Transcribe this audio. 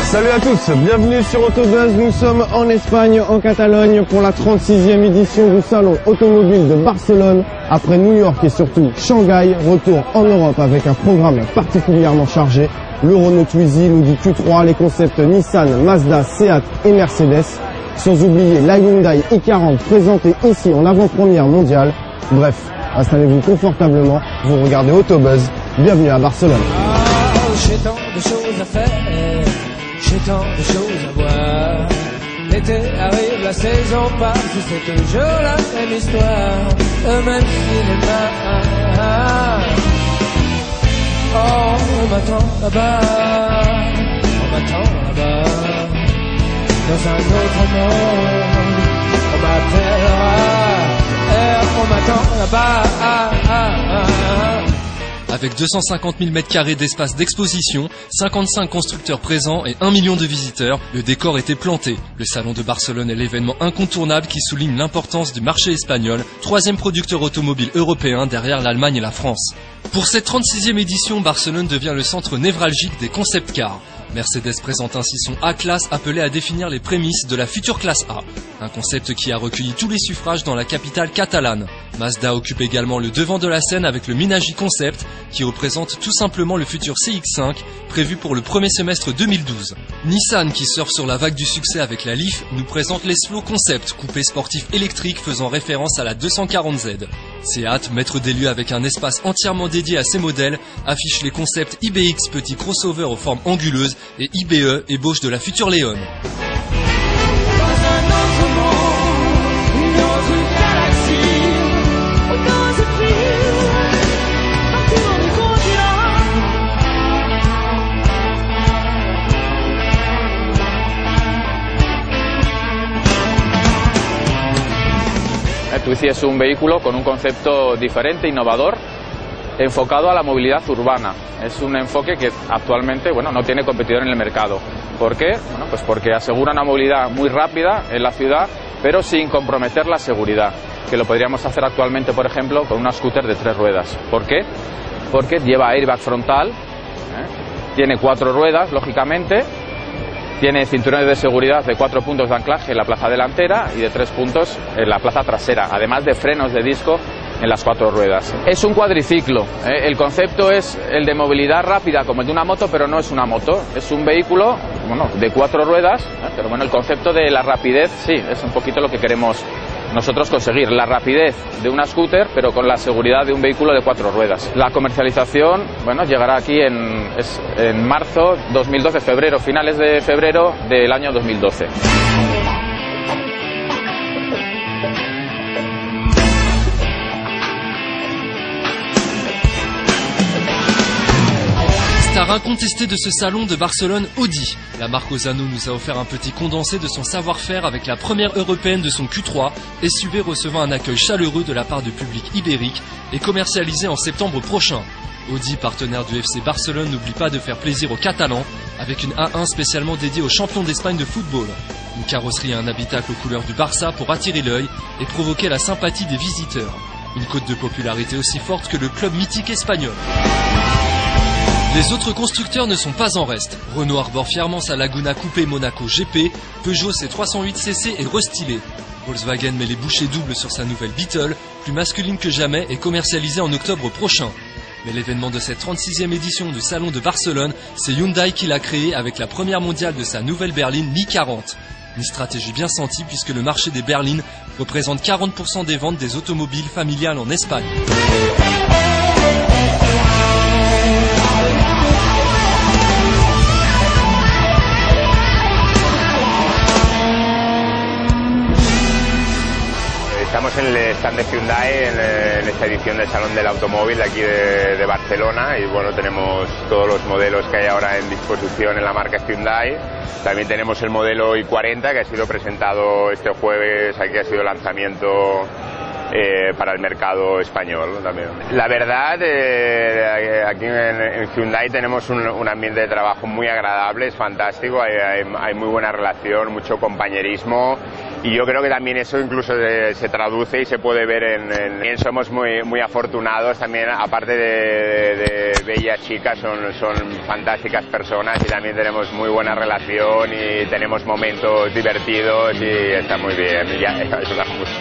Salut à tous, bienvenue sur Autobuzz. Nous sommes en Espagne, en Catalogne, pour la 36e édition du salon automobile de Barcelone. Après New York et surtout Shanghai, retour en Europe avec un programme particulièrement chargé. Le Renault Twizy, l'Audi Q3, les concepts Nissan, Mazda, Seat et Mercedes. Sans oublier la Hyundai i40 présentée ici en avant-première mondiale. Bref, installez-vous confortablement, vous regardez Autobuzz. Bienvenue à Barcelone. J'ai tant de choses à faire, j'ai tant de choses à voir. L'été arrive, la saison passe, c'est toujours la même histoire, le même cinéma. Oh, on m'attend là-bas, on m'attend là-bas, dans un autre monde, on m'appellera, on m'attend là-bas. Avec 250 000 m² d'espace d'exposition, 55 constructeurs présents et 1 million de visiteurs, le décor était planté. Le salon de Barcelone est l'événement incontournable qui souligne l'importance du marché espagnol, troisième producteur automobile européen derrière l'Allemagne et la France. Pour cette 36e édition, Barcelone devient le centre névralgique des concept cars. Mercedes présente ainsi son A-Class appelé à définir les prémices de la future classe A. Un concept qui a recueilli tous les suffrages dans la capitale catalane. Mazda occupe également le devant de la scène avec le Minagi Concept qui représente tout simplement le futur CX-5 prévu pour le premier semestre 2012. Nissan qui surfe sur la vague du succès avec la Leaf nous présente l'S-Flow Concept, coupé sportif électrique faisant référence à la 240Z. Seat, maître des lieux avec un espace entièrement dédié à ses modèles, affiche les concepts IBX petit crossover aux formes anguleuses et IBE ébauche de la future Léon. El Twizy es un vehículo con un concepto diferente, innovador, enfocado a la movilidad urbana. Es un enfoque que actualmente no tiene competidor en el mercado. ¿Por qué? Bueno, pues porque asegura una movilidad muy rápida en la ciudad, pero sin comprometer la seguridad, que lo podríamos hacer actualmente, por ejemplo, con una scooter de 3 ruedas. ¿Por qué? Porque lleva airbag frontal, tiene 4 ruedas, lógicamente, tiene cinturones de seguridad de 4 puntos de anclaje en la plaza delantera y de 3 puntos en la plaza trasera, además de frenos de disco en las 4 ruedas. Es un cuadriciclo, el concepto es el de movilidad rápida como el de una moto, pero no es una moto, es un vehículo de 4 ruedas, pero el concepto de la rapidez sí, es un poquito lo que queremos nosotros conseguir, la rapidez de una scooter, pero con la seguridad de un vehículo de 4 ruedas. La comercialización, llegará aquí en marzo 2012, febrero, finales de febrero del año 2012. Star incontesté de ce salon de Barcelone, Audi. La marque Ozano nous a offert un petit condensé de son savoir-faire avec la première européenne de son Q3, SUV recevant un accueil chaleureux de la part du public ibérique et commercialisé en septembre prochain. Audi, partenaire du FC Barcelone, n'oublie pas de faire plaisir aux Catalans avec une A1 spécialement dédiée aux champions d'Espagne de football. Une carrosserie et un habitacle aux couleurs du Barça pour attirer l'œil et provoquer la sympathie des visiteurs. Une cote de popularité aussi forte que le club mythique espagnol. Les autres constructeurs ne sont pas en reste. Renault arbore fièrement sa Laguna Coupé Monaco GP, Peugeot ses 308cc est restylé. Volkswagen met les bouchées doubles sur sa nouvelle Beetle, plus masculine que jamais et commercialisée en octobre prochain. Mais l'événement de cette 36e édition du Salon de Barcelone, c'est Hyundai qui l'a créé avec la première mondiale de sa nouvelle berline Mi40. Une stratégie bien sentie puisque le marché des berlines représente 40% des ventes des automobiles familiales en Espagne. Estamos en el stand de Hyundai en esta edición del Salón del Automóvil de aquí de Barcelona y tenemos todos los modelos que hay ahora en disposición en la marca Hyundai. También tenemos el modelo i40 que ha sido presentado este jueves, aquí ha sido lanzamiento para el mercado español también. La verdad, aquí en Hyundai tenemos un ambiente de trabajo muy agradable, es fantástico, hay muy buena relación, mucho compañerismo y yo creo que también eso incluso se traduce y se puede ver en somos muy afortunados también, aparte de bellas chicas, son fantásticas personas y también tenemos muy buena relación y tenemos momentos divertidos y está muy bien, y ya ayuda mucho.